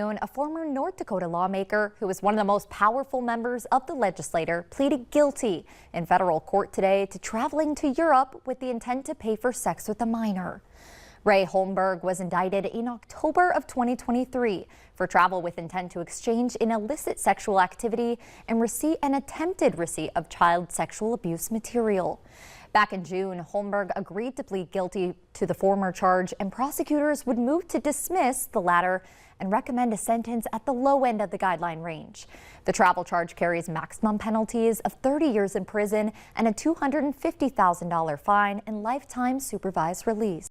A former North Dakota lawmaker who is one of the most powerful members of the legislature pleaded guilty in federal court today to traveling to Europe with the intent to pay for sex with a minor. Ray Holmberg was indicted in October of 2023 for travel with intent to exchange in illicit sexual activity and an attempted receipt of child sexual abuse material. Back in June, Holmberg agreed to plead guilty to the former charge, and prosecutors would move to dismiss the latter and recommend a sentence at the low end of the guideline range. The travel charge carries maximum penalties of 30 years in prison and a $250,000 fine and lifetime supervised release.